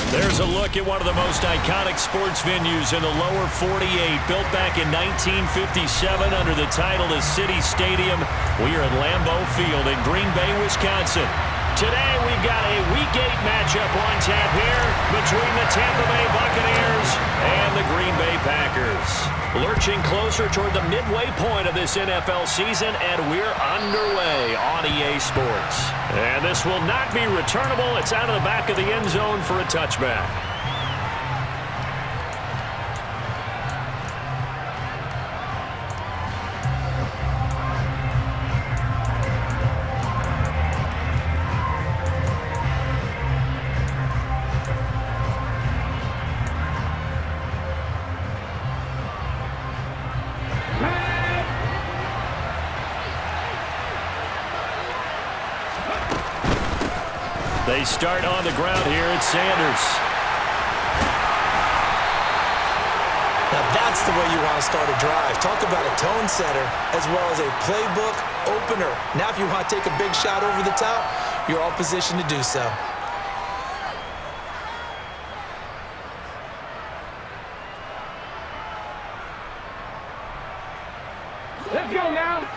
There's a look at one of the most iconic sports venues in the lower 48, built back in 1957 under the title of City Stadium. We are at Lambeau Field in Green Bay, Wisconsin. Today we've got a Week 8 matchup on tap here between the Tampa Bay Buccaneers and the Green Bay Packers. Lurching closer toward the midway point of this NFL season, and we're underway on EA Sports. And this will not be returnable. It's out of the back of the end zone for a touchback. They start on the ground here. It's Sanders. Now that's the way you want to start a drive. Talk about a tone setter as well as a playbook opener. Now if you want to take a big shot over the top, you're all positioned to do so. Let's go now.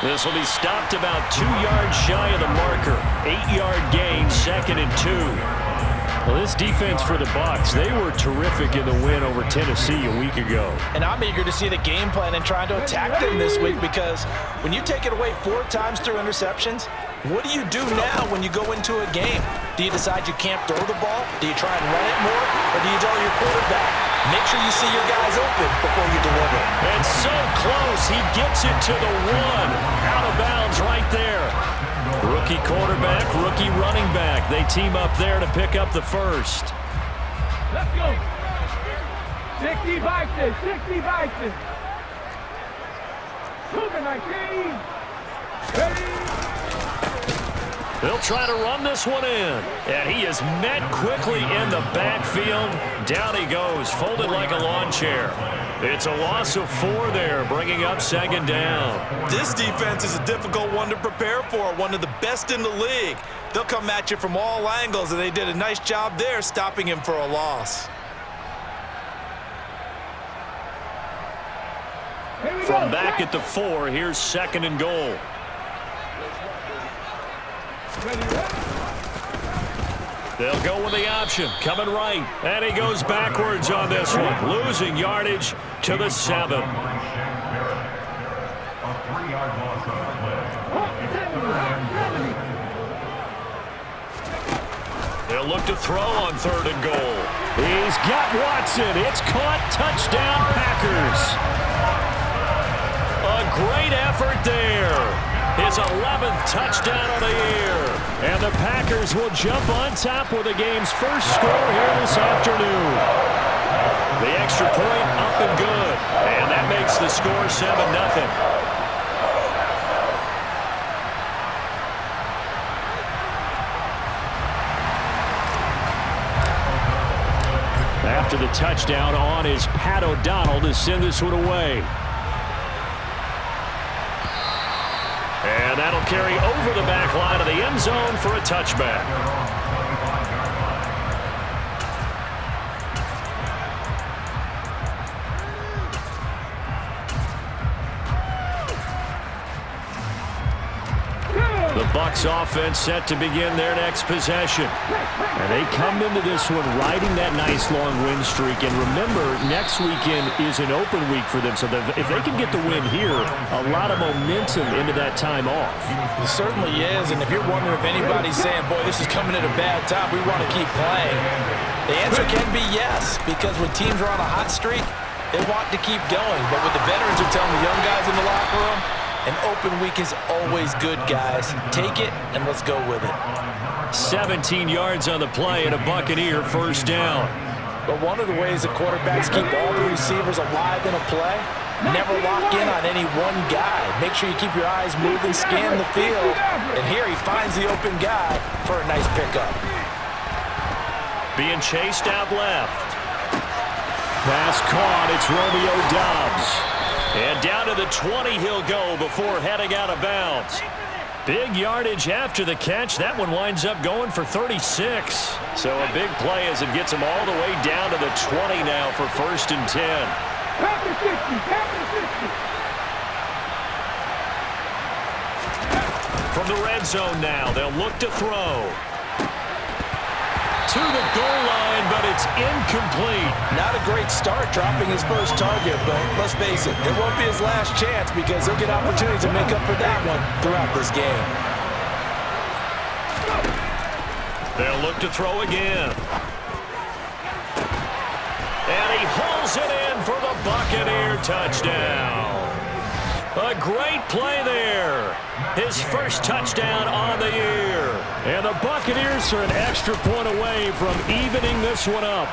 This will be stopped about 2 yards shy of the marker. 8-yard gain, 2nd and 2. Well, this defense for the Bucs, they were terrific in the win over Tennessee a week ago. And I'm eager to see the game plan and trying to attack them this week, because when you take it away 4 times through interceptions, what do you do now when you go into a game? Do you decide you can't throw the ball? Do you try and run it more? Or do you tell your quarterback, make sure you see your guys open before you deliver? And so close, he gets it to the 1. Out of bounds right there. Rookie quarterback, rookie running back. They team up there to pick up the first. Let's go. 60 Vikings, 60 Vikings. Super 19. Ready. They'll try to run this one in. And he is met quickly in the backfield. Down he goes, folded like a lawn chair. It's a loss of 4 there, bringing up 2nd down. This defense is a difficult one to prepare for, one of the best in the league. They'll come at you from all angles, and they did a nice job there stopping him for a loss. From back at the 4, here's 2nd and goal. They'll go with the option, coming right. And he goes backwards on this one, losing yardage to the 7. They'll look to throw on 3rd and goal. He's got Watson. It's caught. Touchdown, Packers. A great effort there. His 11th touchdown of the year. And the Packers will jump on top with the game's first score here this afternoon. The extra point up and good. And that makes the score 7-0. After the touchdown on is Pat O'Donnell to send this one away. And that'll carry over the back line of the end zone for a touchback. The Bucs offense set to begin their next possession. And they come into this one riding that nice long win streak. And remember, next weekend is an open week for them. So if they can get the win here, a lot of momentum into that time off. It certainly is. And if you're wondering if anybody's saying, boy, this is coming at a bad time, we want to keep playing, the answer can be yes. Because when teams are on a hot streak, they want to keep going. But what the veterans are telling the young guys in the locker room, an open week is always good, guys. Take it, and let's go with it. 17 yards on the play and a Buccaneer first down. But one of the ways the quarterbacks keep all the receivers alive in a play, never lock in on any one guy. Make sure you keep your eyes moving, scan the field. And here he finds the open guy for a nice pickup. Being chased out left. Pass caught. It's Romeo Doubs. And down to the 20 he'll go before heading out of bounds. Big yardage after the catch. That one winds up going for 36. So a big play as it gets him all the way down to the 20 now for 1st and 10. Tap the 60, tap the 60. From the red zone now, they'll look to throw. To the goal line, but it's incomplete. Not a great start dropping his first target, but let's face it, it won't be his last chance because he'll get opportunities to make up for that one throughout this game. They'll look to throw again. And he hauls it in for the Buccaneer touchdown. A great play there. His first touchdown on the year. And the Buccaneers are an extra point away from evening this one up.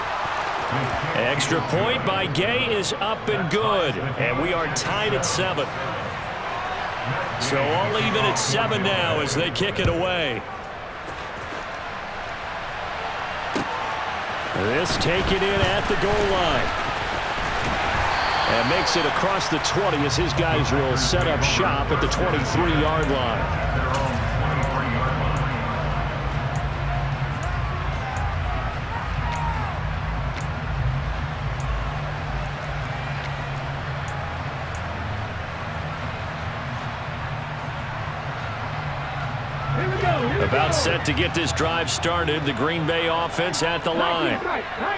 Extra point by Gay is up and good. And we are tied at 7. So all even at 7 now as they kick it away. This taken in at the goal line. And makes it across the 20 as his guys will set up shop at the 23-yard line. About set to get this drive started. The Green Bay offense at the line.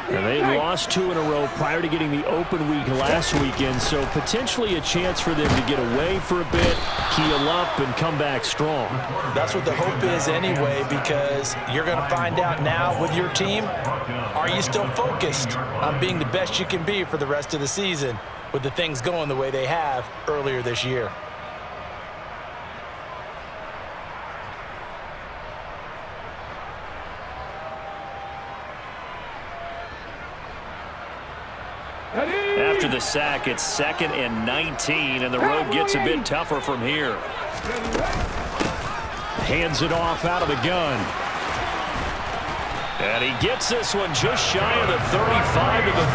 And they lost 2 in a row prior to getting the open week last weekend, so potentially a chance for them to get away for a bit, heal up, and come back strong. That's what the hope is anyway, because you're going to find out now with your team, are you still focused on being the best you can be for the rest of the season with the things going the way they have earlier this year? After the sack, it's 2nd and 19, and the road gets a bit tougher from here. Hands it off out of the gun. And he gets this one just shy of the 35 to the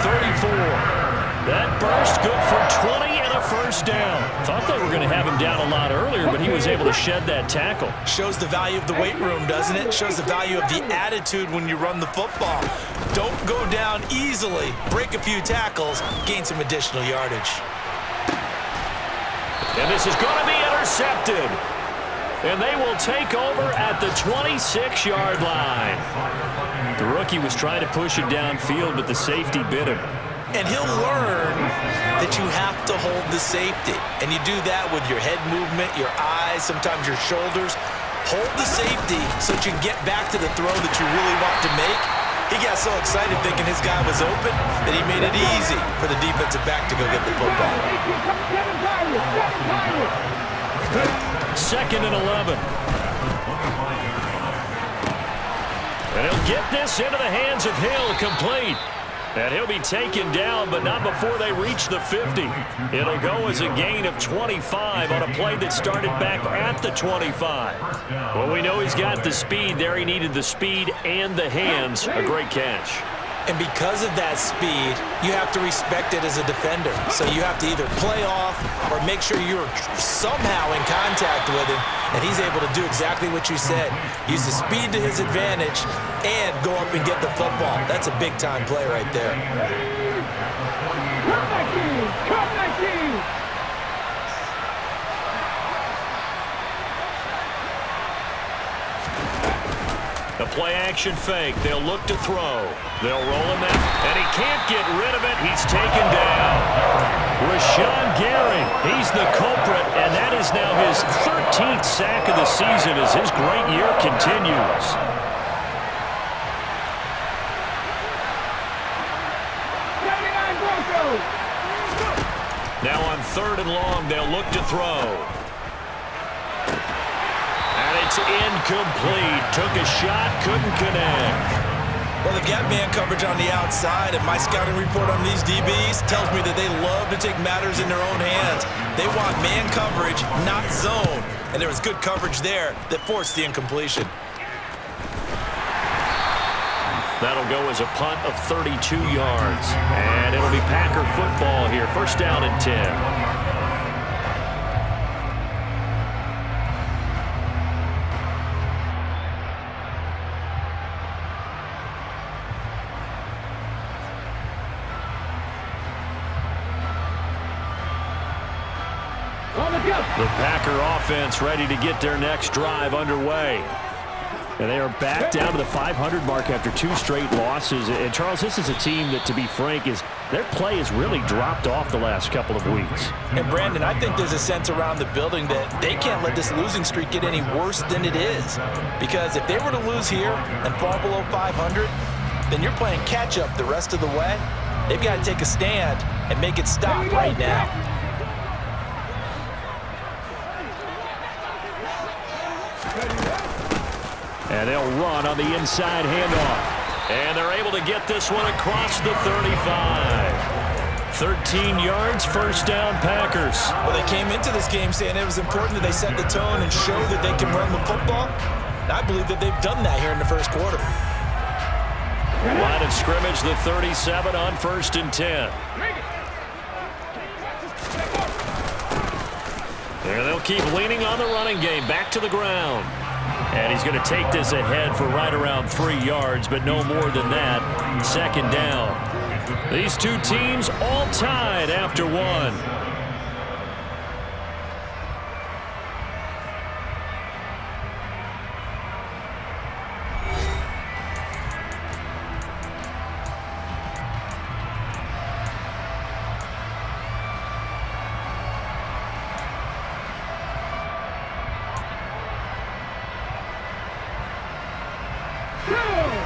34. That burst good for 20 and a first down. Thought they were going to have him down a lot earlier, but he was able to shed that tackle. Shows the value of the weight room, doesn't it? Shows the value of the attitude when you run the football. Don't go down easily. Break a few tackles. Gain some additional yardage. And this is going to be intercepted. And they will take over at the 26-yard line. The rookie was trying to push it downfield, but the safety bit him. And he'll learn that you have to hold the safety. And you do that with your head movement, your eyes, sometimes your shoulders. Hold the safety so that you can get back to the throw that you really want to make. He got so excited thinking his guy was open that he made it easy for the defensive back to go get the football. 2nd and 11. And he'll get this into the hands of Hill, complete. And he'll be taken down, but not before they reach the 50. It'll go as a gain of 25 on a play that started back at the 25. Well, we know he's got the speed there. He needed the speed and the hands. A great catch. And because of that speed, you have to respect it as a defender. So you have to either play off or make sure you're somehow in contact with him, and he's able to do exactly what you said. Use the speed to his advantage and go up and get the football. That's a big-time play right there. The play-action fake. They'll look to throw. They'll roll him in, and he can't get rid of it. He's taken down. Rashawn Gary, he's the culprit, and that is now his 13th sack of the season as his great year continues. Now on 3rd and long, they'll look to throw. And it's incomplete. Took a shot, couldn't connect. Well, they've got man coverage on the outside, and my scouting report on these DBs tells me that they love to take matters in their own hands. They want man coverage, not zone. And there was good coverage there that forced the incompletion. That'll go as a punt of 32 yards. And it'll be Packer football here. 1st down and 10. The Packer offense ready to get their next drive underway. And they are back down to the 500 mark after 2 straight losses. And, Charles, this is a team that, to be frank, their play has really dropped off the last couple of weeks. And, Brandon, I think there's a sense around the building that they can't let this losing streak get any worse than it is. Because if they were to lose here and fall below 500, then you're playing catch-up the rest of the way. They've got to take a stand and make it stop right now. And they'll run on the inside handoff. And they're able to get this one across the 35. 13 yards, first down, Packers. Well, they came into this game saying it was important that they set the tone and show that they can run the football. And I believe that they've done that here in the first quarter. Line of scrimmage, the 37 on 1st and 10. There they'll keep leaning on the running game. Back to the ground. And he's going to take this ahead for right around 3 yards, but no more than that. 2nd down. These two teams all tied after 1.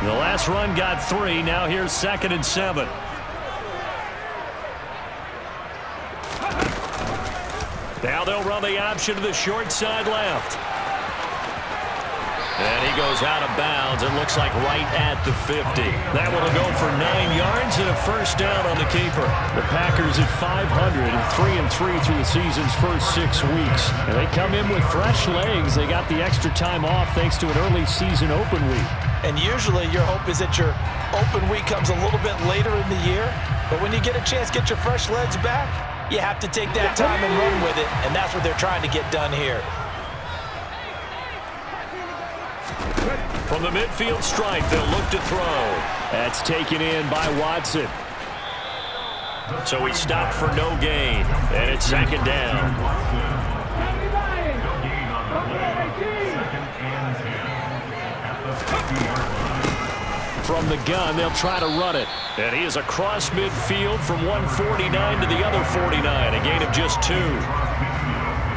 The last run got 3. Now here's 2nd and 7. Now they'll run the option to the short side left. And he goes out of bounds. It looks like right at the 50. That one will go for 9 yards and a first down on the keeper. The Packers at 500, 3-3 through the season's first 6 weeks. And they come in with fresh legs. They got the extra time off thanks to an early season open week. And usually your hope is that your open week comes a little bit later in the year. But when you get a chance to get your fresh legs back, you have to take that time and run with it. And that's what they're trying to get done here. From the midfield stripe, they'll look to throw. That's taken in by Watson. So he stopped for no gain. And it's 2nd down. From the gun, they'll try to run it. And he is across midfield from 149 to the other 49, a gain of just 2.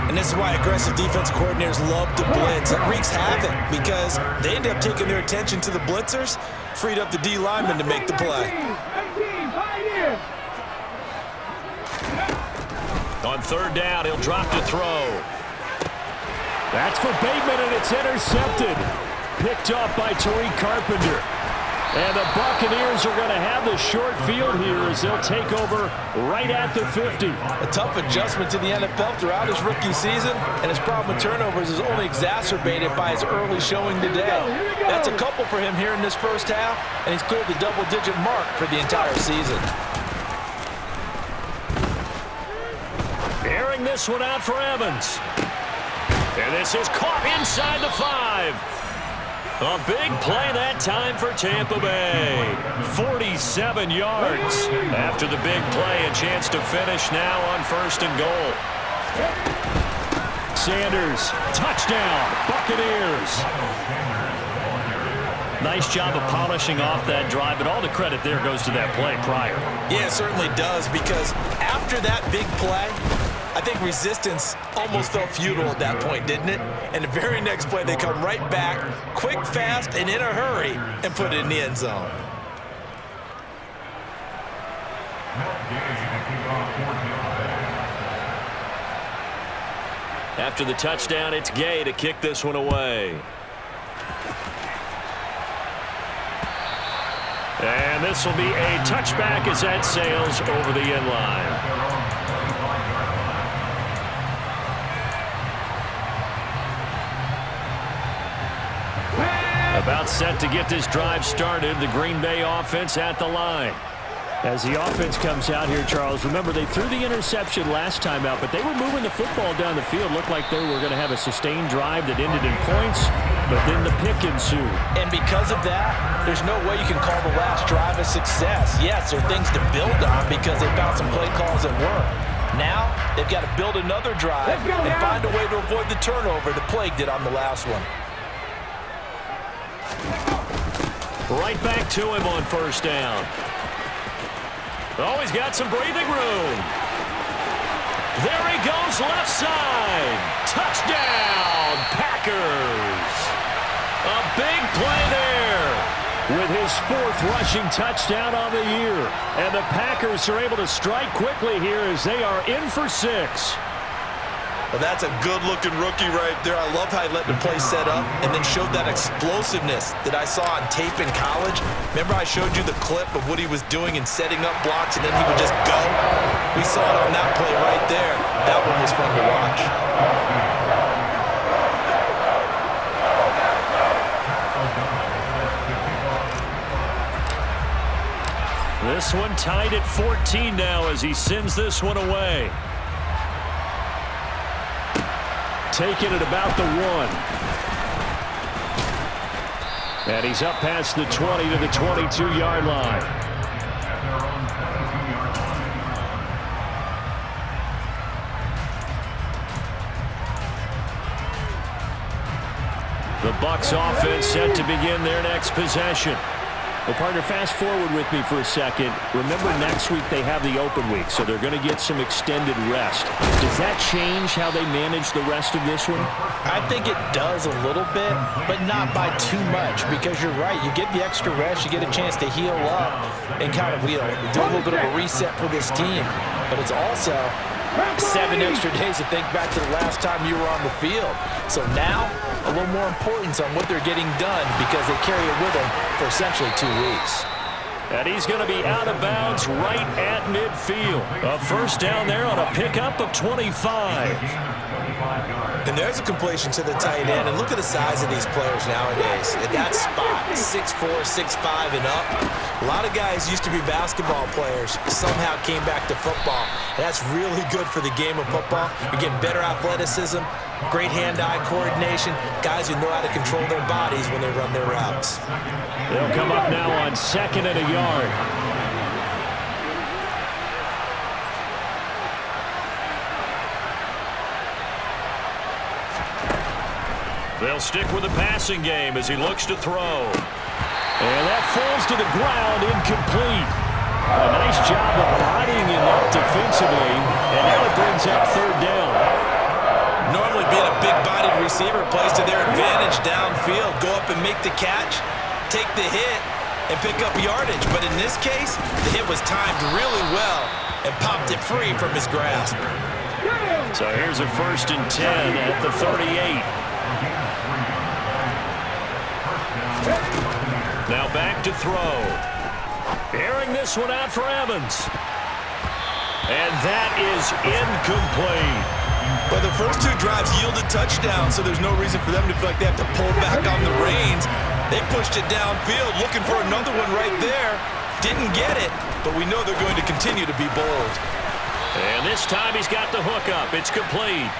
And this is why aggressive defense coordinators love to blitz. It wreaks havoc because they end up taking their attention to the blitzers, freed up the D lineman to make the play. On 3rd down, he'll drop to throw. That's for Bateman, and it's intercepted. Picked off by Tariq Carpenter. And the Buccaneers are going to have the short field here as they'll take over right at the 50. A tough adjustment to the NFL throughout his rookie season, and his problem with turnovers is only exacerbated by his early showing today. That's a couple for him here in this first half, and he's cleared the double-digit mark for the entire season. Airing this one out for Evans. And this is caught inside the 5. A big play that time for Tampa Bay. 47 yards. After the big play, a chance to finish now on 1st and goal. Sanders, touchdown, Buccaneers. Nice job of polishing off that drive, but all the credit there goes to that play prior. Yeah, it certainly does, because after that big play, I think resistance almost felt futile at that point, didn't it? And the very next play, they come right back, quick, fast, and in a hurry, and put it in the end zone. After the touchdown, it's Gay to kick this one away. And this will be a touchback as that sails over the end line. About set to get this drive started. The Green Bay offense at the line. As the offense comes out here, Charles, remember they threw the interception last time out, but they were moving the football down the field. Looked like they were going to have a sustained drive that ended in points, but then the pick ensued. And because of that, there's no way you can call the last drive a success. Yes, there are things to build on because they found some play calls that work. Now, they've got to build another drive and find a way to avoid the turnover that plagued it on the last one. Right back to him on first down. Oh, he's got some breathing room. There he goes, left side. Touchdown, Packers. A big play there with his 4th rushing touchdown on the year. And the Packers are able to strike quickly here as they are in for 6. Well, that's a good-looking rookie right there. I love how he let the play set up and then showed that explosiveness that I saw on tape in college. Remember I showed you the clip of what he was doing and setting up blocks, and then he would just go? We saw it on that play right there. That one was fun to watch. This one tied at 14 now as he sends this one away. Taking it about the 1. And he's up past the 20 to the 22-yard line. The Bucs offense set to begin their next possession. Well, partner, fast forward with me for a second. Remember, next week they have the open week, so they're going to get some extended rest. Does that change how they manage the rest of this one? I think it does a little bit, but not by too much, because you're right. You get the extra rest, you get a chance to heal up and kind of, do a little bit of a reset for this team. But it's also 7 extra days to think back to the last time you were on the field. So now, a little more importance on what they're getting done because they carry it with them for essentially 2 weeks. And he's going to be out of bounds right at midfield. A first down there on a pickup of 25. And there's a completion to the tight end. And look at the size of these players nowadays. At that spot, 6'4", 6'5", and up. A lot of guys used to be basketball players, somehow came back to football. And that's really good for the game of football. You're getting better athleticism, great hand-eye coordination, guys who know how to control their bodies when they run their routes. They'll come up now on 2nd and a yard. They'll stick with the passing game as he looks to throw. And that falls to the ground, incomplete. A nice job of bodying him up defensively, and now it brings up 3rd down. Normally being a big-bodied receiver plays to their advantage downfield. Go up and make the catch, take the hit, and pick up yardage. But in this case, the hit was timed really well and popped it free from his grasp. So here's a 1st and 10 at the 38. Now back to throw. Airing this one out for Evans. And that is incomplete. But the first 2 drives yielded touchdowns, so there's no reason for them to feel like they have to pull back on the reins. They pushed it downfield, looking for another one right there. Didn't get it, but we know they're going to continue to be bold. And this time he's got the hook up. It's complete.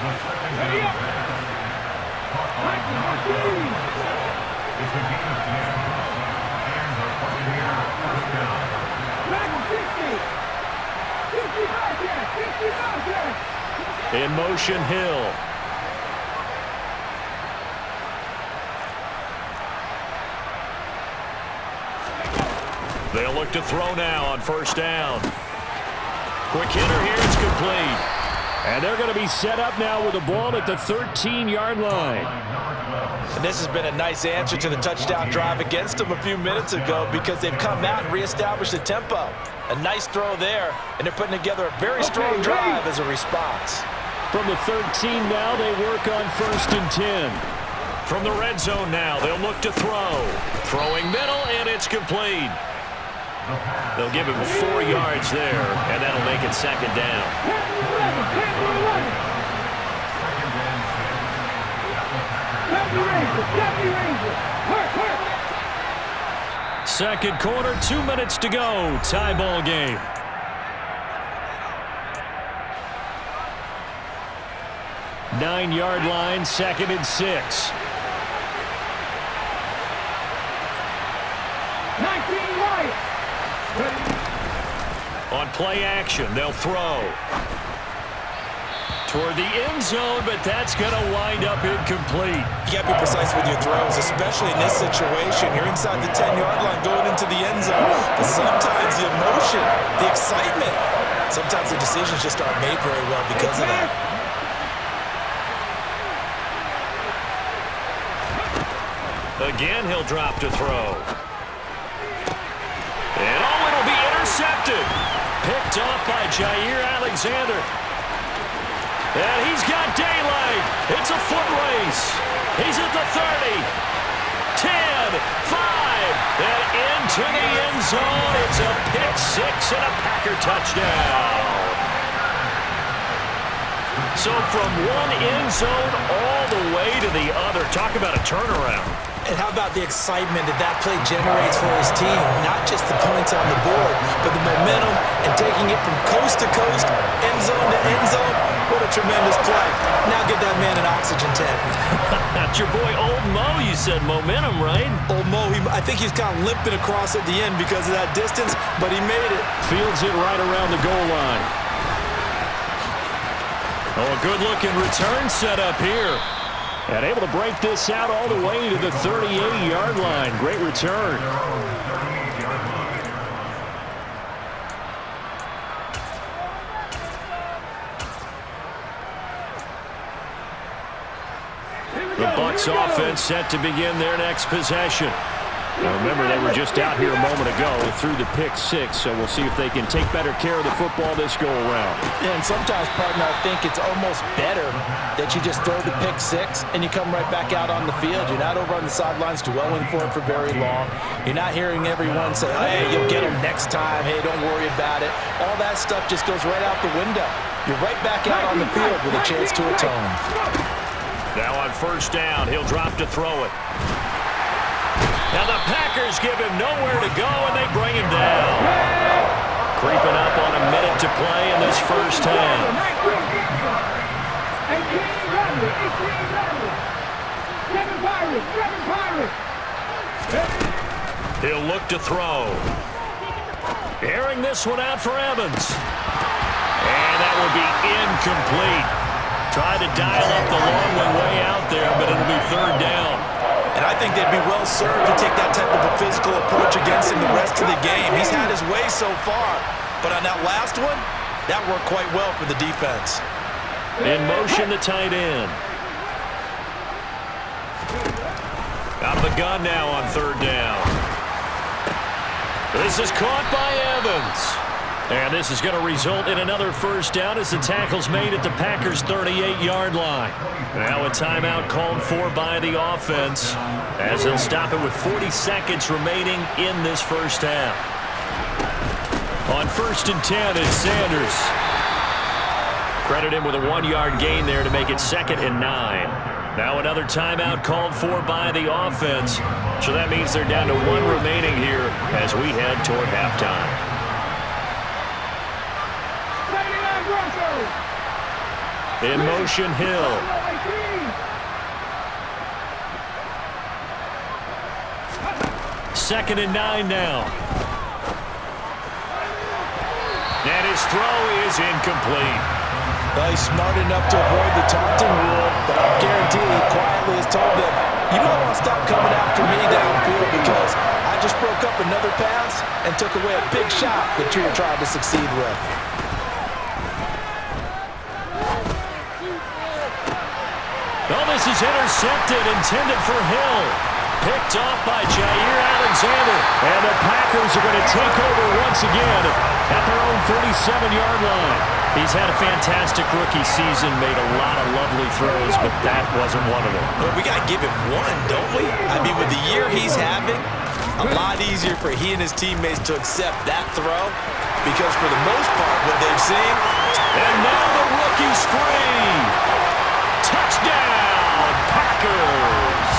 In motion, Hill. They'll look to throw now on 1st down. Quick hitter here, it's complete. And they're going to be set up now with the ball at the 13-yard line. And this has been a nice answer to the touchdown drive against them a few minutes ago because they've come out and reestablished the tempo. A nice throw there, and they're putting together a very strong drive as a response. From the 13 now, they work on 1st and 10. From the red zone now, they'll look to throw. Throwing middle, and it's complete. They'll give him 4 yards there, and that'll make it 2nd down. Second quarter, 2 minutes to go. Tie ball game. Nine-yard line, 2nd and 6. 19 right. On play action, they'll throw. toward the end zone, but that's going to wind up incomplete. You got to be precise with your throws, especially in this situation. You're inside the 10-yard line going into the end zone. But sometimes the emotion, the excitement, sometimes the decisions just aren't made very well because of that. Again, he'll drop to throw. And it'll be intercepted. Picked off by Jair Alexander. And he's got daylight. It's a foot race. He's at the 30. 10, 5, and into the end zone. It's a pick six and a Packer touchdown. So from one end zone all the way to the other. Talk about a turnaround. And how about the excitement that play generates for his team? Not just the points on the board, but the momentum and taking it from coast to coast, end zone to end zone. What a tremendous play. Now get that man an oxygen tank. That's your boy Old Mo. You said momentum, right? Old Mo, I think he's kind of limping across at the end because of that distance, but he made it. Fields it right around the goal line. Oh, a good-looking return set up here. And able to break this out all the way to the 38-yard line. Great return. The Bucs offense set to begin their next possession. Now remember, they were just out here a moment ago through the pick six, so we'll see if they can take better care of the football this go-around. Yeah, and sometimes, partner, I think it's almost better that you just throw the pick six and you come right back out on the field. You're not over on the sidelines dwelling for it for very long. You're not hearing everyone say, hey, you'll get them next time. Hey, don't worry about it. All that stuff just goes right out the window. You're right back out on the field with a chance to atone. Now on first down, he'll drop to throw it. Now the Packers give him nowhere to go, and they bring him down. Creeping up on a minute to play in this first half. He'll look to throw. Airing this one out for Evans. And that will be incomplete. Tried to dial up the long way out there, but it'll be third down. And I think they'd be well served to take that type of a physical approach against him the rest of the game. He's had his way so far, but on that last one, that worked quite well for the defense. In motion, the tight end. Out of the gun now on third down. This is caught by Evans. And this is going to result in another first down as the tackle's made at the Packers' 38-yard line. Now a timeout called for by the offense as they'll stop it with 40 seconds remaining in this first half. On first and 10, it's Sanders. Credit him with a 1-yard gain there to make it 2nd and 9. Now another timeout called for by the offense. So that means they're down to 1 remaining here as we head toward halftime. In motion, Hill. 2nd and 9 now. And his throw is incomplete. Well, he's smart enough to avoid the taunting rule, but I guarantee he quietly has told them, you might want to stop coming after me downfield because I just broke up another pass and took away a big shot that you were trying to succeed with. Oh, this is intercepted, intended for Hill. Picked off by Jair Alexander. And the Packers are going to take over once again at their own 37-yard line. He's had a fantastic rookie season, made a lot of lovely throws, but that wasn't one of them. Well, we got to give him one, don't we? I mean, with the year he's having, a lot easier for he and his teammates to accept that throw because for the most part, what they've seen. And now the rookie's free. Touchdown, Packers.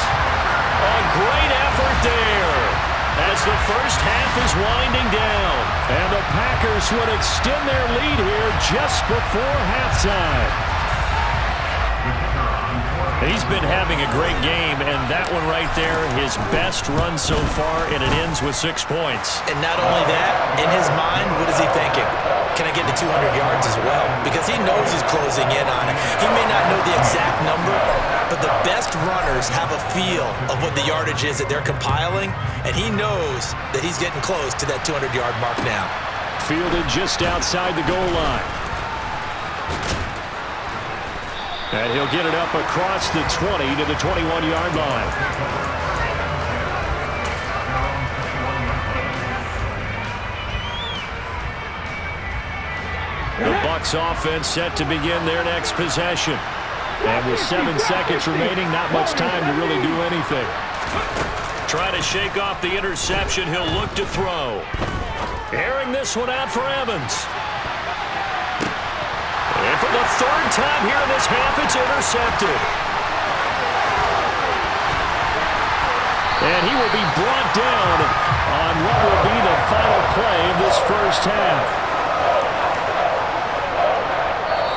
A great effort there as the first half is winding down. And the Packers would extend their lead here just before halftime. He's been having a great game, and that one right there, his best run so far, and it ends with 6 points. And not only that, in his mind, what is he thinking? Can I get to 200 yards as well? Because he knows he's closing in on it. He may not know the exact number, but the best runners have a feel of what the yardage is that they're compiling, and he knows that he's getting close to that 200-yard mark now. Fielded just outside the goal line. And he'll get it up across the 20 to the 21-yard line. The Bucs offense set to begin their next possession. And with 7 seconds remaining, not much time to really do anything. Trying to shake off the interception, he'll look to throw. Airing this one out for Evans. And for the 3rd time here in this half, it's intercepted. And he will be brought down on what will be the final play of this first half.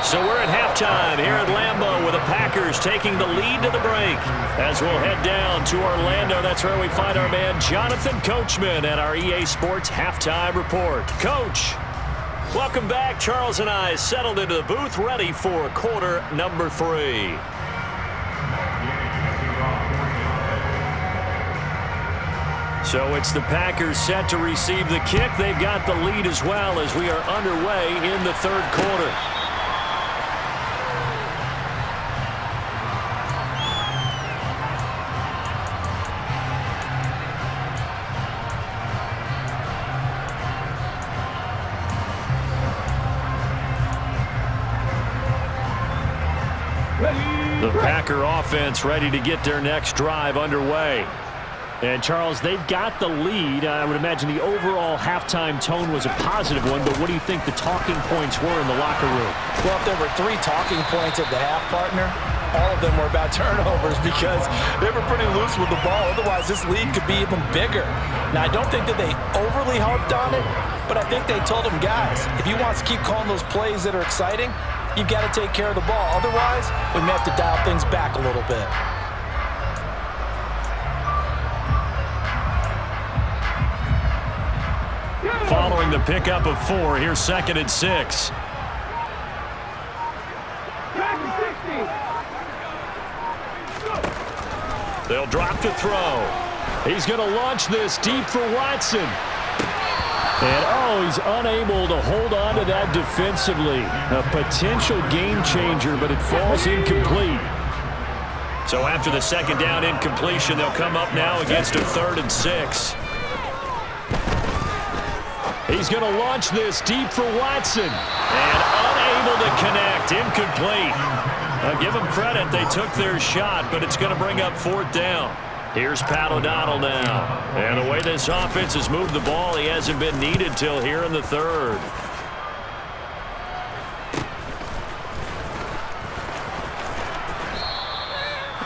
So we're at halftime here at Lambeau with the Packers taking the lead to the break. As we'll head down to Orlando, that's where we find our man Jonathan Coachman at our EA Sports Halftime Report. Coach, welcome back. Charles and I settled into the booth ready for quarter number 3. So it's the Packers set to receive the kick. They've got the lead as well as we are underway in the 3rd quarter. The Packer offense ready to get their next drive underway. And, Charles, they've got the lead. I would imagine the overall halftime tone was a positive one, but what do you think the talking points were in the locker room? Well, if there were 3 talking points at the half, partner, all of them were about turnovers because they were pretty loose with the ball. Otherwise, this lead could be even bigger. Now, I don't think that they overly harped on it, but I think they told them, guys, if you want to keep calling those plays that are exciting, you've got to take care of the ball. Otherwise, we may have to dial things back a little bit. Following the pickup of 4, here's 2nd and 6. They'll drop to throw. He's going to launch this deep for Watson. And, he's unable to hold on to that defensively. A potential game changer, but it falls incomplete. So after the 2nd down incompletion, they'll come up now against a 3rd and 6. He's going to launch this deep for Watson. And unable to connect. Incomplete. Give them credit. They took their shot, but it's going to bring up 4th down. Here's Pat O'Donnell now. And the way this offense has moved the ball, he hasn't been needed till here in the 3rd.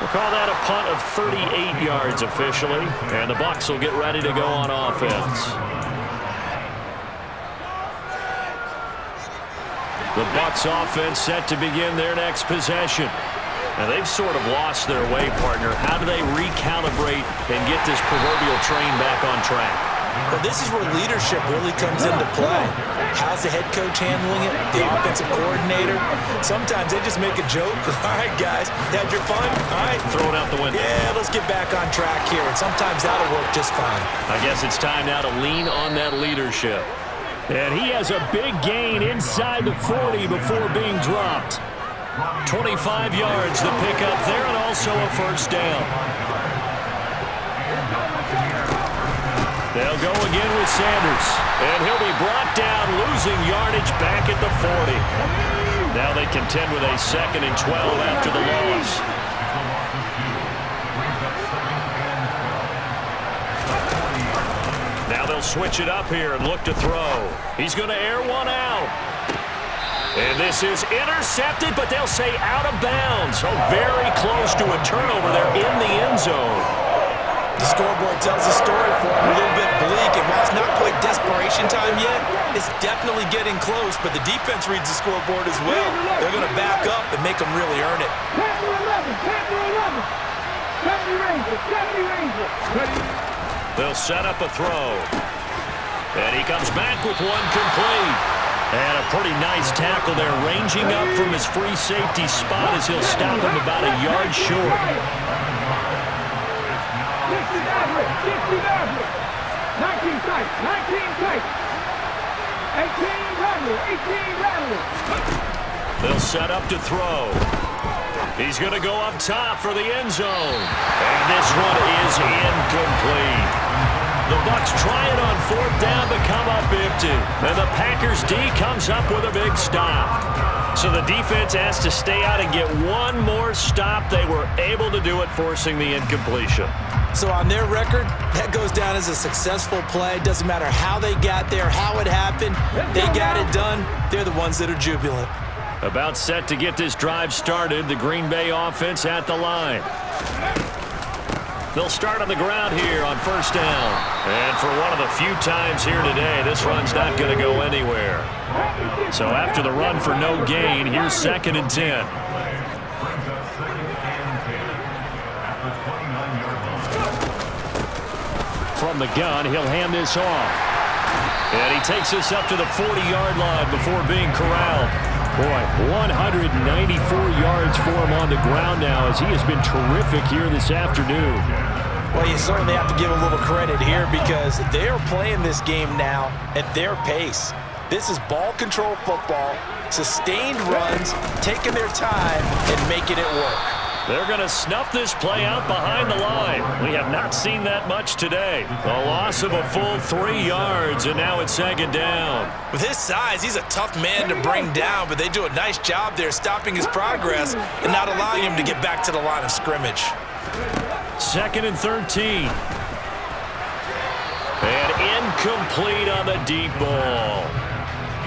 We'll call that a punt of 38 yards officially. And the Bucs will get ready to go on offense. The Bucs offense set to begin their next possession. Now, they've sort of lost their way, partner. How do they recalibrate and get this proverbial train back on track? Well, this is where leadership really comes into play. How's the head coach handling it? The offensive coordinator? Sometimes they just make a joke. All right, guys, had your fun? All right. Throw it out the window. Yeah, let's get back on track here. And sometimes that'll work just fine. I guess it's time now to lean on that leadership. And he has a big gain inside the 40 before being dropped. 25 yards the pickup there, and also a 1st down. They'll go again with Sanders. And he'll be brought down, losing yardage back at the 40. Now they contend with a 2nd and 12 after the loss. Now they'll switch it up here and look to throw. He's going to air one out. And this is intercepted, but they'll say out of bounds. So very close to a turnover there in the end zone. The scoreboard tells the story for him, a little bit bleak. And while it's not quite desperation time yet, it's definitely getting close. But the defense reads the scoreboard as well. They're going to back up and make them really earn it. Ranger. 70 Ranger. Ready? They'll set up a throw. And he comes back with one complete. And a pretty nice tackle there, ranging up from his free safety spot as he'll stop him about a yard short. 60 average. 60 average. 19 tight. 19 tight. 18 rattler. 18 rattler. They'll set up to throw. He's going to go up top for the end zone. And this one is incomplete. The Bucs try it on fourth down but come up empty. And the Packers D comes up with a big stop. So the defense has to stay out and get one more stop. They were able to do it, forcing the incompletion. So on their record, that goes down as a successful play. Doesn't matter how they got there, how it happened. They got it done. They're the ones that are jubilant. About set to get this drive started. The Green Bay offense at the line. They'll start on the ground here on first down. And for one of the few times here today, this run's not going to go anywhere. So after the run for no gain, here's 2nd and 10. From the gun, he'll hand this off. And he takes this up to the 40-yard line before being corralled. Boy, 194 yards for him on the ground now as he has been terrific here this afternoon. Well, you certainly have to give a little credit here because they are playing this game now at their pace. This is ball control football, sustained runs, taking their time and making it work. They're going to snuff this play out behind the line. We have not seen that much today. A loss of a full 3 yards, and now it's 2nd down. With his size, he's a tough man to bring down, but they do a nice job there stopping his progress and not allowing him to get back to the line of scrimmage. 2nd and 13. And incomplete on the deep ball.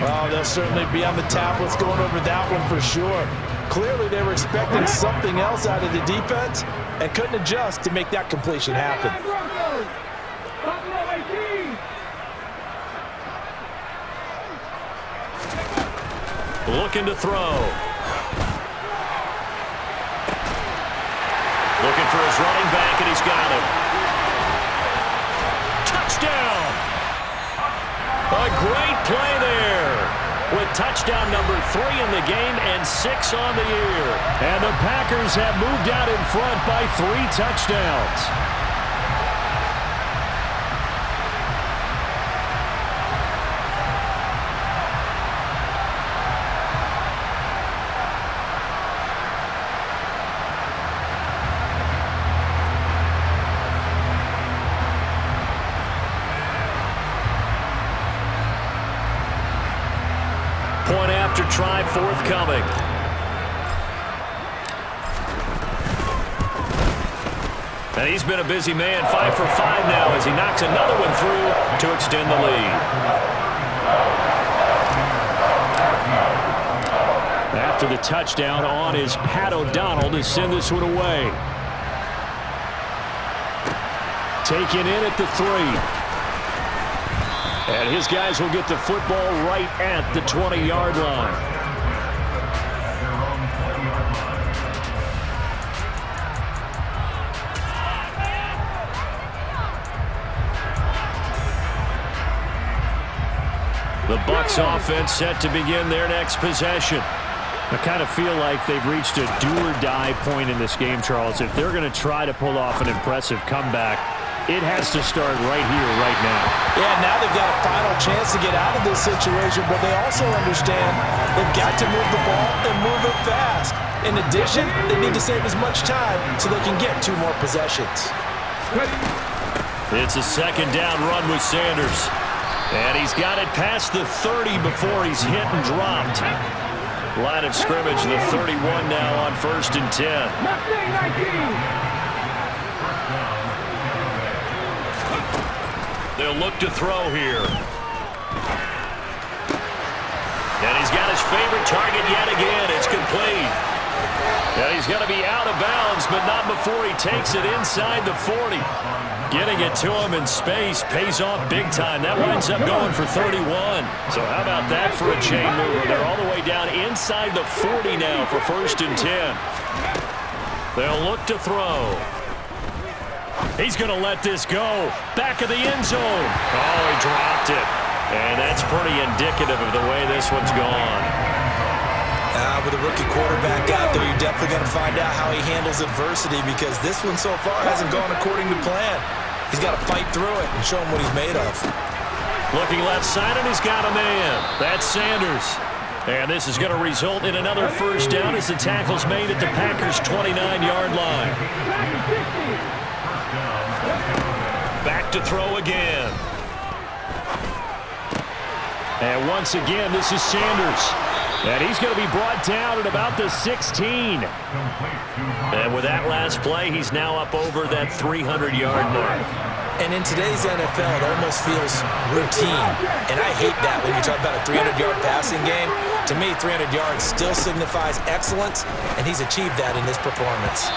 Well, they'll certainly be on the tablets going over that one for sure. Clearly, they were expecting something else out of the defense and couldn't adjust to make that completion happen. Looking to throw. Looking for his running back, and he's got him. Touchdown! A great play there. With touchdown number 3 in the game and 6 on the year. And the Packers have moved out in front by 3 touchdowns. Point after try forthcoming. And he's been a busy man, 5 for 5 now as he knocks another one through to extend the lead. After the touchdown on is Pat O'Donnell to send this one away. Taken in at the 3. And his guys will get the football right at the 20-yard line. The Bucs offense set to begin their next possession. I kind of feel like they've reached a do-or-die point in this game, Charles. If they're going to try to pull off an impressive comeback, it has to start right here, right now. Yeah, now they've got a final chance to get out of this situation, but they also understand they've got to move the ball and move it fast. In addition, they need to save as much time so they can get 2 more possessions. It's a 2nd down run with Sanders. And he's got it past the 30 before he's hit and dropped. Line of scrimmage, the 31 now on 1st and 10. They'll look to throw here. And he's got his favorite target yet again. It's complete. And he's going to be out of bounds, but not before he takes it inside the 40. Getting it to him in space pays off big time. That winds up going for 31. So how about that for a chain mover? They're all the way down inside the 40 now for 1st and 10. They'll look to throw. He's going to let this go. Back of the end zone. Oh, he dropped it. And that's pretty indicative of the way this one's gone. With a rookie quarterback out there, you're definitely going to find out how he handles adversity, because this one so far hasn't gone according to plan. He's got to fight through it and show him what he's made of. Looking left side, and he's got a man. That's Sanders. And this is going to result in another first down as the tackle's made at the Packers' 29-yard line. Back to throw again. And once again, this is Sanders. And he's going to be brought down at about the 16. And with that last play, he's now up over that 300-yard mark. And in today's NFL, it almost feels routine. And I hate that when you talk about a 300-yard passing game. To me, 300 yards still signifies excellence, and he's achieved that in this performance.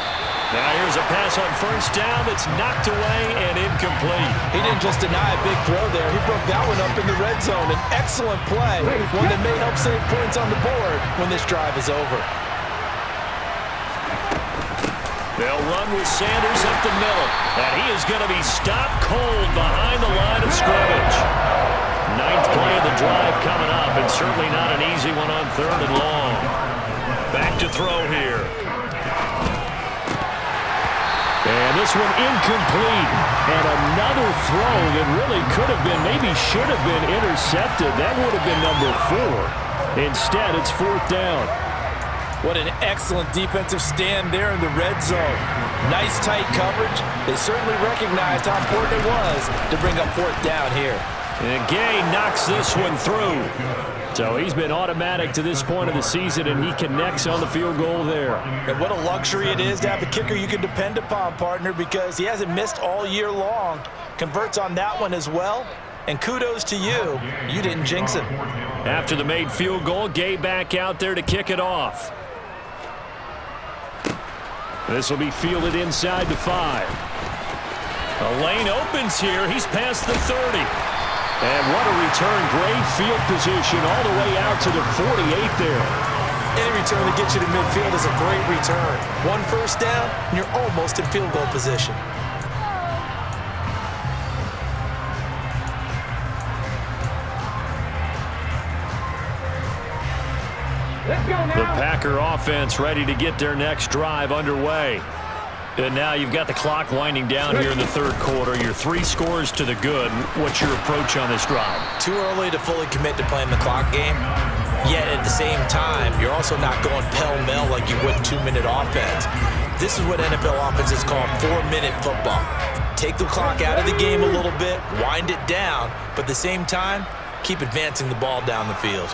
Now here's a pass on first down that's knocked away and incomplete. He didn't just deny a big throw there. He broke that one up in the red zone. An excellent play, one that may help save points on the board when this drive is over. They'll run with Sanders up the middle, and he is going to be stopped cold behind the line of scrimmage. Ninth play of the drive coming up, and certainly not an easy one on 3rd and long. Back to throw here. And this one incomplete. And another throw that really could have been, maybe should have been intercepted. That would have been number 4. Instead, it's 4th down. What an excellent defensive stand there in the red zone. Nice tight coverage. They certainly recognized how important it was to bring up 4th down here. And Gay knocks this one through. So he's been automatic to this point of the season, and he connects on the field goal there. And what a luxury it is to have a kicker you can depend upon, partner, because he hasn't missed all year long. Converts on that one as well. And kudos to you. You didn't jinx him. After the made field goal, Gay back out there to kick it off. This will be fielded inside the 5. A lane opens here. He's past the 30. And what a return. Great field position all the way out to the 48 there. Any return that gets you to midfield is a great return. One first down, and you're almost in field goal position. The Packer offense ready to get their next drive underway. And now you've got the clock winding down here in the 3rd quarter. You're 3 scores to the good. What's your approach on this drive? Too early to fully commit to playing the clock game. Yet at the same time, you're also not going pell-mell like you would 2-minute offense. This is what NFL offenses call 4-minute football. Take the clock out of the game a little bit, wind it down, but at the same time, keep advancing the ball down the field.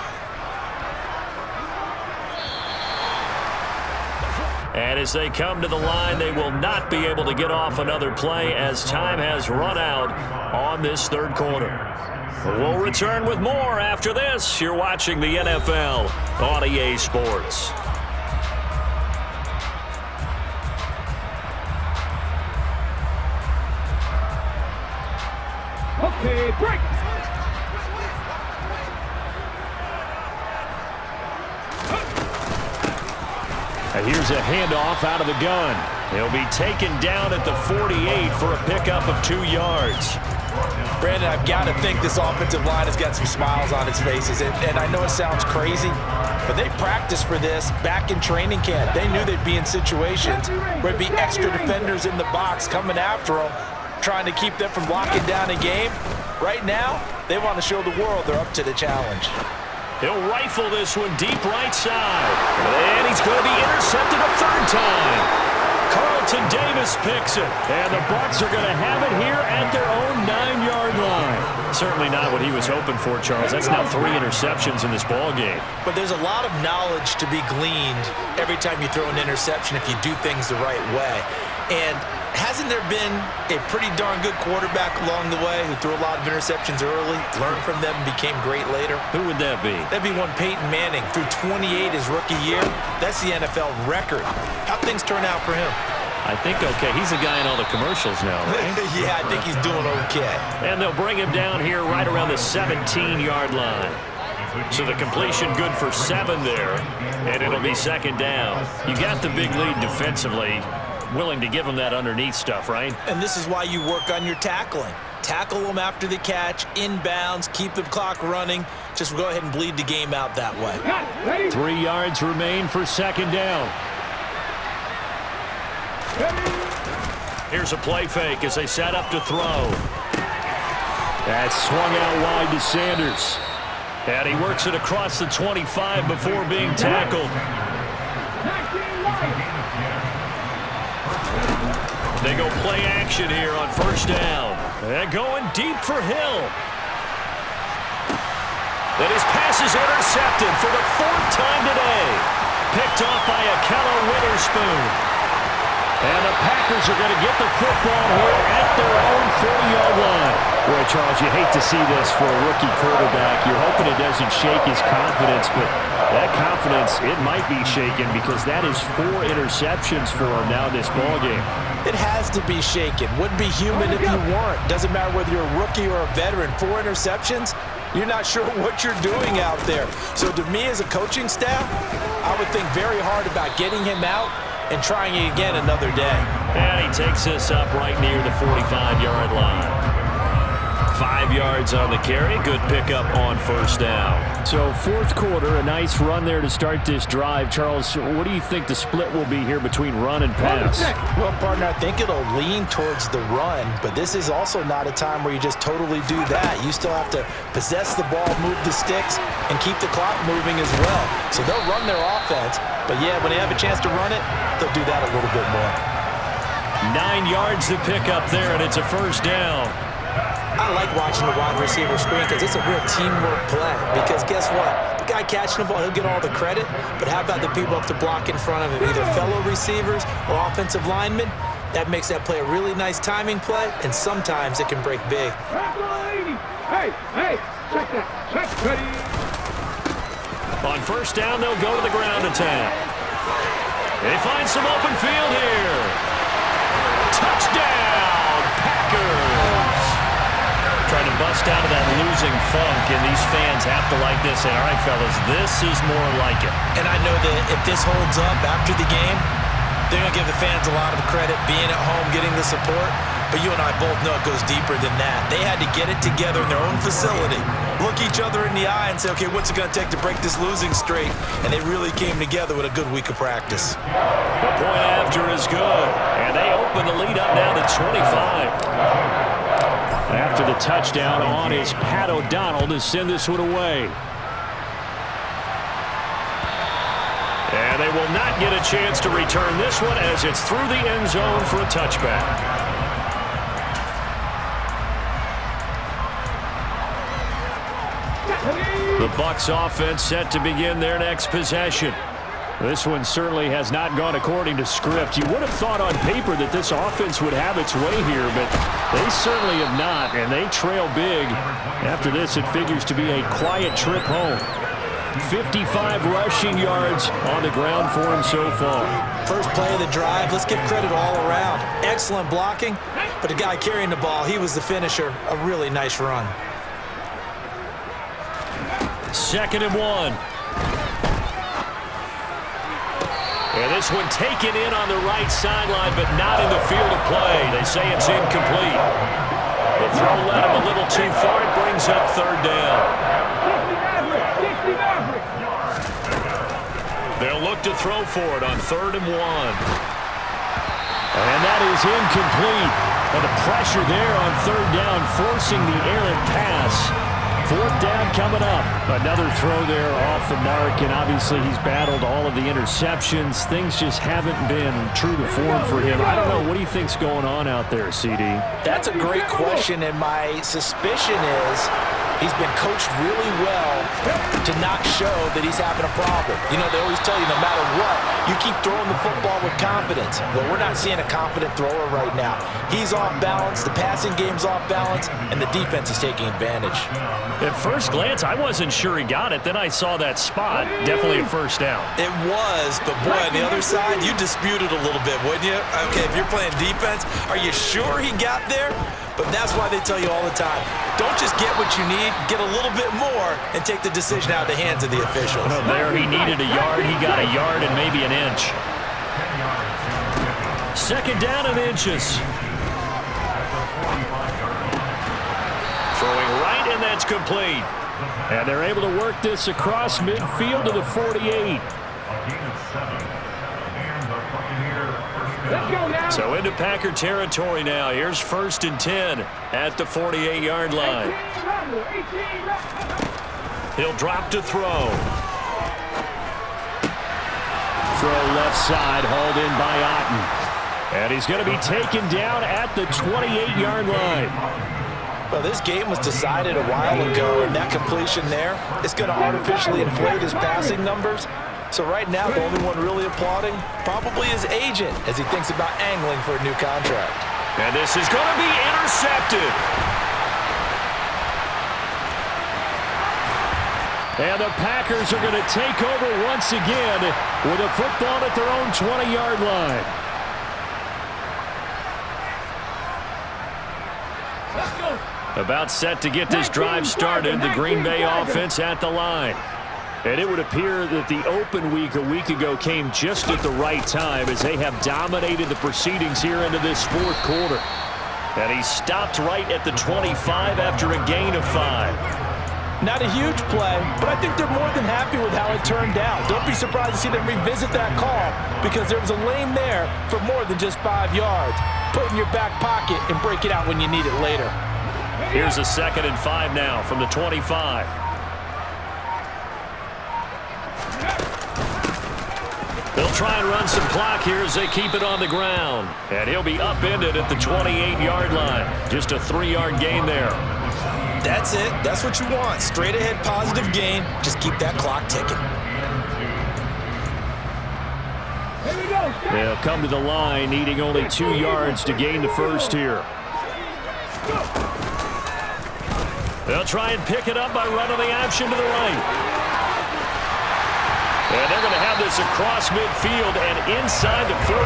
And as they come to the line, they will not be able to get off another play as time has run out on this 3rd quarter. We'll return with more after this. You're watching the NFL on EA Sports. Okay, break. Here's a handoff out of the gun. He'll be taken down at the 48 for a pickup of 2 yards. Brandon, I've got to think this offensive line has got some smiles on its faces. And I know it sounds crazy, but they practiced for this back in training camp. They knew they'd be in situations where it'd be extra defenders in the box coming after them, trying to keep them from locking down a game. Right now, they want to show the world they're up to the challenge. He'll rifle this one deep right side. And he's going to be intercepted a 3rd time. Carlton Davis picks it. And the Bucs are going to have it here at their own 9-yard line. Certainly not what he was hoping for, Charles. That's now 3 interceptions in this ball game. But there's a lot of knowledge to be gleaned every time you throw an interception if you do things the right way. And hasn't there been a pretty darn good quarterback along the way who threw a lot of interceptions early, learned from them, and became great later? Who would that be? That'd be one Peyton Manning. Threw 28 his rookie year. That's the NFL record. How'd things turn out for him? I think okay. He's the guy in all the commercials now, right? Yeah, I think he's doing okay. And they'll bring him down here right around the 17-yard line. So the completion good for 7 there, and it'll be 2nd down. You got the big lead defensively. willing to give him that underneath stuff, right? And this is why you work on your tackling. Tackle them after the catch, inbounds, keep the clock running. Just go ahead and bleed the game out that way. 3 yards remain for second down. Here's a play fake as they set up to throw. That's swung out wide to Sanders. And he works it across the 25 before being tackled. They go play action here on first down. They're going deep for Hill. And his pass is intercepted for the 4th time today. Picked off by Akello Witherspoon. And the Packers are going to get the football here at their own 40-yard line. Boy, Charles, you hate to see this for a rookie quarterback. You're hoping it doesn't shake his confidence, but that confidence, it might be shaken because that is 4 interceptions for him now in this ballgame. It has to be shaken. Wouldn't be human if you weren't. Doesn't matter whether you're a rookie or a veteran. 4 interceptions, you're not sure what you're doing out there. So to me as a coaching staff, I would think very hard about getting him out and trying it again another day. And he takes this up right near the 45-yard line. 5 yards on the carry. Good pickup on first down. So fourth quarter, a nice run there to start this drive. Charles, what do you think the split will be here between run and pass? Well, partner, I think it'll lean towards the run, but this is also not a time where you just totally do that. You still have to possess the ball, move the sticks, and keep the clock moving as well. So they'll run their offense, but yeah, when they have a chance to run it, they'll do that a little bit more. 9 yards to pick up there, and it's a first down. I like watching the wide receiver screen because it's a real teamwork play. Because guess what? The guy catching the ball, he'll get all the credit. But how about the people up to block in front of him, either fellow receivers or offensive linemen? That makes that play a really nice timing play, and sometimes it can break big. Hey, check that. Check, ready. On first down, they'll go to the ground attack. They find some open field here. Touchdown, Packers. Trying to bust out of that losing funk, and these fans have to like this. Say, all right, fellas, this is more like it. And I know that if this holds up after the game, they're going to give the fans a lot of credit, being at home, getting the support. But you and I both know it goes deeper than that. They had to get it together in their own facility, look each other in the eye and say, okay, what's it going to take to break this losing streak? And they really came together with a good week of practice. The point after is good, and they open the lead up now to 25. After the touchdown on is Pat O'Donnell to send this one away. And they will not get a chance to return this one as it's through the end zone for a touchback. The Bucs offense set to begin their next possession. This one certainly has not gone according to script. You would have thought on paper that this offense would have its way here, but they certainly have not, and they trail big. After this, it figures to be a quiet trip home. 55 rushing yards on the ground for him so far. First play of the drive, let's give credit all around. Excellent blocking, but the guy carrying the ball, he was the finisher. A really nice run. 2nd and 1. And this one taken in on the right sideline, but not in the field of play. They say it's incomplete. The throw led him a little too far. It brings up 3rd down. They'll look to throw for it on 3rd and 1. And that is incomplete. And the pressure there on 3rd down, forcing the errant pass. 4th down coming up. Another throw there off the mark, and obviously he's battled all of the interceptions. Things just haven't been true to form for him. I don't know. What do you think's going on out there, CD? That's a great question, and my suspicion is he's been coached really well to not show that he's having a problem. You know, they always tell you no matter what, you keep throwing the football with confidence. Well, we're not seeing a confident thrower right now. He's off balance, the passing game's off balance, and the defense is taking advantage. At first glance, I wasn't sure he got it. Then I saw that spot. Definitely a first down. It was, but boy, on the other side, you dispute it a little bit, wouldn't you? Okay, if you're playing defense, are you sure he got there? But that's why they tell you all the time, don't just get what you need, get a little bit more, and take the decision out of the hands of the officials. There he needed a yard. He got a yard and maybe an inch. Second down and inches. Throwing right, and that's complete. And they're able to work this across midfield to the 48. So into Packer territory now. Here's 1st and 10 at the 48-yard line. He'll drop to throw. Throw left side, hauled in by Otten. And he's going to be taken down at the 28-yard line. Well, this game was decided a while ago, and that completion there is going to artificially inflate his passing numbers. So right now, the only one really applauding probably his agent as he thinks about angling for a new contract. And this is going to be intercepted. And the Packers are going to take over once again with a football at their own 20-yard line. About set to get this drive started, the Green Bay offense at the line. And it would appear that the open week a week ago came just at the right time as they have dominated the proceedings here into this fourth quarter. And he stopped right at the 25 after a gain of 5. Not a huge play, but I think they're more than happy with how it turned out. Don't be surprised to see them revisit that call because there was a lane there for more than just 5 yards. Put it in your back pocket and break it out when you need it later. Here's a 2nd and 5 now from the 25. They'll try and run some clock here as they keep it on the ground. And he'll be upended at the 28-yard line. Just a 3-yard gain there. That's it. That's what you want. Straight ahead positive gain. Just keep that clock ticking. They'll come to the line needing only 2 yards to gain the first here. They'll try and pick it up by running the option to the right. And they're going to have this across midfield and inside the 45.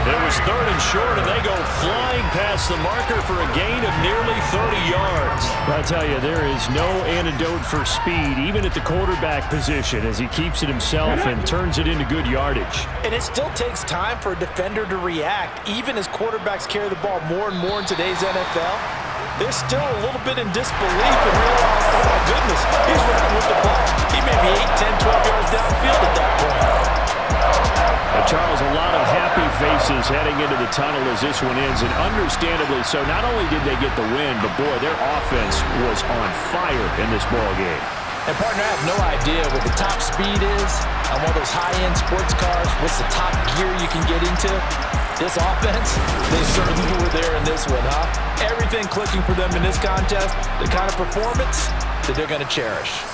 It was 3rd and short, and they go flying past the marker for a gain of nearly 30 yards. I'll tell you, there is no antidote for speed, even at the quarterback position, as he keeps it himself and turns it into good yardage. And it still takes time for a defender to react, even as quarterbacks carry the ball more and more in today's NFL. They're still a little bit in disbelief and realize, oh my goodness, he's running with the ball. He may be 8, 10, 12 yards downfield at that point. And Charles, a lot of happy faces heading into the tunnel as this one ends, and understandably so. Not only did they get the win, but boy, their offense was on fire in this ball game. And partner, I have no idea what the top speed is on one of those high-end sports cars. What's the top gear you can get into? This offense, they certainly were there in this one, huh? Everything clicking for them in this contest, the kind of performance that they're going to cherish.